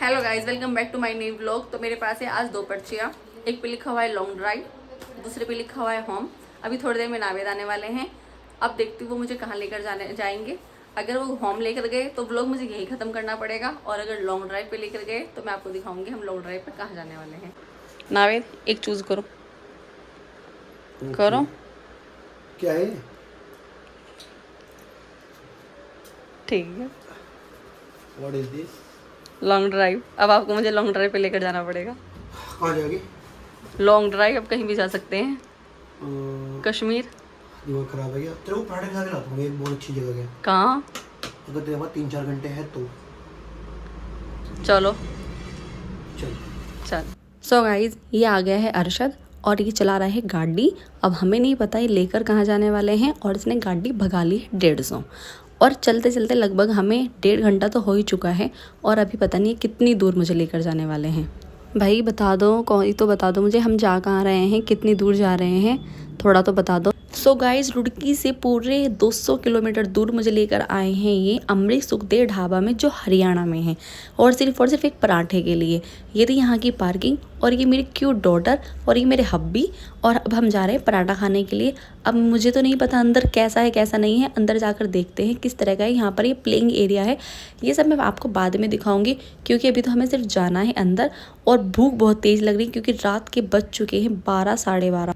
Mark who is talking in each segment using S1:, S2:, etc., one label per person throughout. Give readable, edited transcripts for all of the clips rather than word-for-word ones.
S1: Hello guys, welcome back to my new vlog. तो मेरे पास है आज दो पर्चियाँ। एक पे लिखा हुआ है लॉन्ग ड्राइव, दूसरे पे लिखा हुआ है होम। अभी थोड़ी देर में नावेद आने वाले हैं। अब देखती हूँ वो मुझे कहाँ लेकर जाएंगे। अगर वो होम लेकर गए तो व्लॉग मुझे यही ख़त्म करना पड़ेगा, और अगर लॉन्ग ड्राइव पे लेकर गए तो मैं आपको दिखाऊंगी हम लॉन्ग ड्राइव पे कहाँ जाने वाले हैं। नावेद एक चूज़ करो। करो
S2: क्या है?
S1: ठीक है,
S2: What is this?
S1: Long drive. अब आपको मुझे लॉन्ग ड्राइव पे लेकर जाना पड़ेगा।
S2: कहाँ जाओगे?
S1: लॉन्ग ड्राइव अब कहीं भी जा सकते हैं, कश्मीर।
S2: दिमाग खराब है क्या? तेरे को पराठे खा के लाता हूँ, एक बहुत अच्छी जगह है।
S1: कहाँ?
S2: अगर तेरे पास 3-4 घंटे है तो
S1: चलो
S2: चल।
S1: चल। सो गाइज, ये आ गया है अरशद और ये चला रहा है गाड़ी। अब हमें नहीं पता ये लेकर कहाँ जाने वाले हैं, और इसने गाड़ी भगा ली है 150। और चलते चलते लगभग हमें 1.5 घंटा तो हो ही चुका है, और अभी पता नहीं कितनी दूर मुझे लेकर जाने वाले हैं। भाई बता दो, कौन तो बता दो मुझे, हम जा कहाँ रहे हैं, कितनी दूर जा रहे हैं, थोड़ा तो बता दो। सो गाइज, रुड़की से पूरे 200 किलोमीटर दूर मुझे लेकर आए हैं ये अमृत सुखदेव ढाबा में, जो हरियाणा में है, और सिर्फ एक पराठे के लिए। ये थी यहाँ की पार्किंग, और ये मेरी क्यूट डॉटर, और ये मेरे हब्बी। और अब हम जा रहे हैं पराठा खाने के लिए। अब मुझे तो नहीं पता अंदर कैसा है कैसा नहीं है, अंदर जाकर देखते हैं किस तरह का है। यहाँ पर ये प्लेइंग एरिया है, ये सब मैं आपको बाद में दिखाऊंगी, क्योंकि अभी तो हमें सिर्फ जाना है अंदर। और भूख बहुत तेज़ लग रही है, क्योंकि रात के बज चुके हैं 12 साढ़े 12।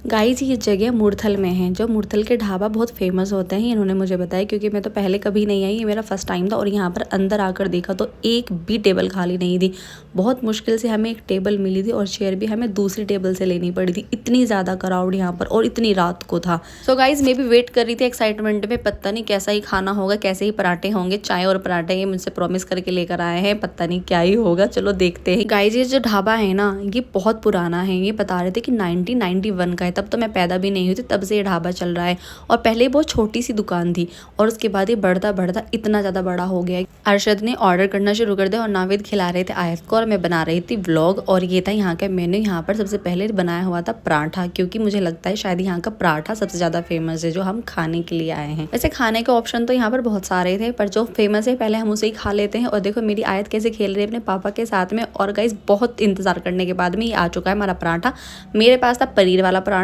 S1: गाइज, ये जगह मुरथल में है। जो मुरथल के ढाबा बहुत फेमस होते हैं, इन्होंने मुझे बताया, क्योंकि मैं तो पहले कभी नहीं आई, ये मेरा फर्स्ट टाइम था। और यहाँ पर अंदर आकर देखा तो एक भी टेबल खाली नहीं थी। बहुत मुश्किल से हमें एक टेबल मिली थी, और चेयर भी हमें दूसरी टेबल से लेनी पड़ी थी। इतनी ज़्यादा क्राउड यहाँ पर, और इतनी रात को था। सो गाइज, मैं भी वेट कर रही थी एक्साइटमेंट में, पता नहीं कैसा ही खाना होगा, कैसे ही पराठे होंगे। चाय और पराठे ये मुझसे प्रॉमिस करके लेकर आए हैं, पता नहीं क्या ही होगा, चलो देखते हैं। गाइज, ये जो ढाबा है ना, ये बहुत पुराना है। ये बता रहे थे कि 1991 का है, तब तो मैं पैदा भी नहीं हुई थी, तब से ये ढाबा चल रहा है। और पहले बहुत छोटी सी दुकान थी, और उसके बाद ये बढ़ता बढ़ता इतना ज़्यादा बड़ा हो गया है। अरशद ने ऑर्डर करना शुरू कर दिया, और नावेद खिला रहे थे आयत को, और मैं बना रही थी व्लॉग। और ये था यहाँ का मेन्यू। यहाँ पर सबसे पहले बनाया हुआ था पराठा, क्योंकि मुझे लगता है शायद यहाँ का पराठा सबसे ज़्यादा फेमस है, जो हम खाने के लिए आए हैं। वैसे खाने के ऑप्शन तो यहाँ पर बहुत सारे थे, पर जो फेमस है पहले हम उसे ही खा लेते हैं। और देखो मेरी आयत कैसे खेल रही है अपने पापा के साथ में। और गाइस, बहुत इंतजार करने के बाद में ये आ चुका है हमारा पराठा। मेरे पास था पनीर वाला पराठा,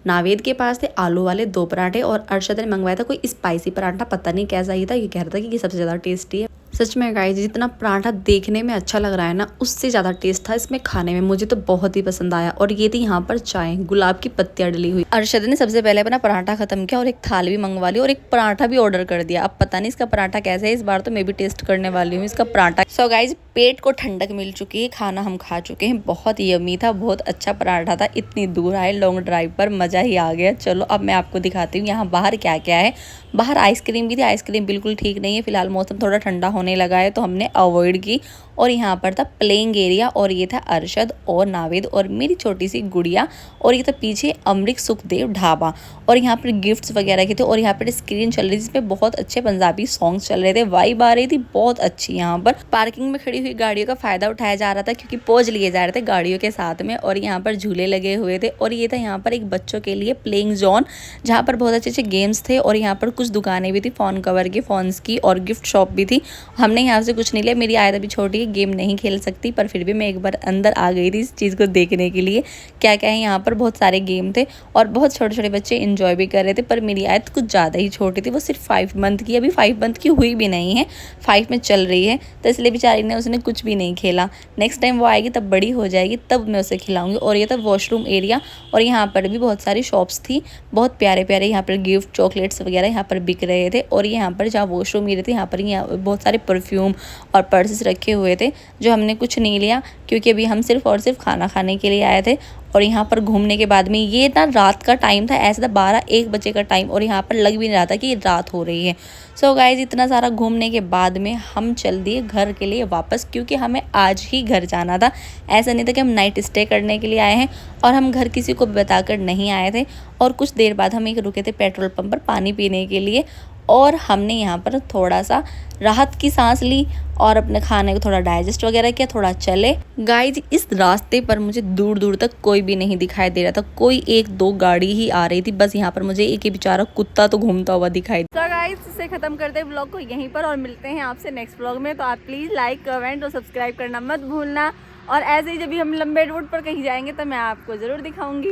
S1: नावेद के पास थे आलू वाले 2 पराठे, और अरशद ने मंगवाया था कोई स्पाइसी पराठा, पता नहीं कैसा ही था। ये कह रहा था कि ये सबसे ज़्यादा टेस्टी है। सच में गाइस, जितना पराठा देखने में अच्छा लग रहा है ना, उससे ज़्यादा टेस्ट था इसमें खाने में। मुझे तो बहुत ही पसंद आया। और ये थी यहाँ पर चाय, गुलाब की पत्तियाँ डली हुई। अरशद ने सबसे पहले अपना पराठा खत्म किया, और एक थाल भी मंगवा ली, और एक पराठा भी ऑर्डर कर दिया। अब पता नहीं इसका पराठा कैसा है, इस बार तो मैं भी टेस्ट करने वाली हूँ इसका पराठा। सो गाइज, पेट को ठंडक मिल चुकी है, खाना हम खा चुके हैं। बहुत यमी था, बहुत अच्छा पराठा था। इतनी दूर आए लॉन्ग ड्राइव पर, मज़ा ही आ गया। चलो अब मैं आपको दिखाती हूँ यहाँ बाहर क्या क्या है। बाहर आइसक्रीम भी थी, आइसक्रीम बिल्कुल ठीक नहीं है। फिलहाल मौसम थोड़ा ठंडा होने लगा है, तो हमने अवॉइड की। और यहाँ पर था प्लेइंग एरिया, और ये था अरशद और नावेद और मेरी छोटी सी गुड़िया। और ये था पीछे अमृत सुखदेव ढाबा, और यहाँ पर गिफ्ट्स वगैरह के थे। और यहाँ पर स्क्रीन चल रही थी, जिसमें बहुत अच्छे पंजाबी सॉन्ग्स चल रहे थे। वाइब आ रही थी बहुत अच्छी। यहाँ पर पार्किंग में खड़ी हुई गाड़ियों का फायदा उठाया जा रहा था, क्योंकि पोज लिए जा रहे थे गाड़ियों के साथ में। और यहाँ पर झूले लगे हुए थे, और ये था यहाँ पर एक बच्चों के लिए प्लेइंग जोन, जहाँ पर बहुत अच्छे अच्छे गेम्स थे। और यहाँ पर कुछ दुकानें भी थी, फ़ोन कवर की, फ़ोन्स की, और गिफ्ट शॉप भी थी। हमने यहाँ से कुछ नहीं लिया, मेरी आयत अभी छोटी है, गेम नहीं खेल सकती, पर फिर भी मैं एक बार अंदर आ गई थी इस चीज़ को देखने के लिए क्या क्या है यहाँ पर। बहुत सारे गेम थे, और बहुत छोटे छोटे बच्चे इंजॉय भी कर रहे थे। पर मेरी आयत कुछ ज़्यादा ही छोटी थी, वो सिर्फ 5 मंथ की, अभी 5 मंथ की हुई भी नहीं है, 5 में चल रही है। तो इसलिए बेचारी ने उसने कुछ भी नहीं खेला। नेक्स्ट टाइम वो आएगी तब बड़ी हो जाएगी, तब मैं उसे खिलाऊंगी। और ये था वॉशरूम एरिया, और यहाँ पर भी बहुत सारी शॉप्स थी, बहुत प्यारे प्यारे यहाँ पर गिफ्ट चॉकलेट्स वगैरह यहाँ पर बिक रहे थे। और यहाँ पर जहाँ वॉशरूम एरिया थे, यहाँ पर बहुत सारे परफ्यूम और पर्सेस रखे हुए थे, जो हमने कुछ नहीं लिया, क्योंकि अभी हम सिर्फ और सिर्फ खाना खाने के लिए आए थे। और यहाँ पर घूमने के बाद में, ये ना रात का टाइम था, ऐसा था 12-1 बजे का टाइम, और यहाँ पर लग भी नहीं रहा था कि रात हो रही है। सो गाइज, इतना सारा घूमने के बाद में हम चल दिए घर के लिए वापस, क्योंकि हमें आज ही घर जाना था। ऐसा नहीं था कि हम नाइट स्टे करने के लिए आए हैं, और हम घर किसी को बताकर नहीं आए थे। और कुछ देर बाद हम एक रुके थे पेट्रोल पंप पर पानी पीने के लिए, और हमने यहाँ पर थोड़ा सा राहत की सांस ली और अपने खाने को थोड़ा डाइजेस्ट वगैरह किया, थोड़ा चले। गाइज इस रास्ते पर मुझे दूर दूर तक कोई भी नहीं दिखाई दे रहा था, कोई 1-2 गाड़ी ही आ रही थी बस। यहाँ पर मुझे एक ही बेचारा कुत्ता तो घूमता हुआ दिखाई। तो गाइज इसे खत्म करते हैं व्लॉग को यहीं पर और मिलते हैं आपसे नेक्स्ट व्लॉग में। तो आप प्लीज़ लाइक, कमेंट और सब्सक्राइब करना मत भूलना। और ऐसे ही जब भी हम लंबे रूट पर कहीं जाएंगे तो मैं आपको ज़रूर दिखाऊंगी।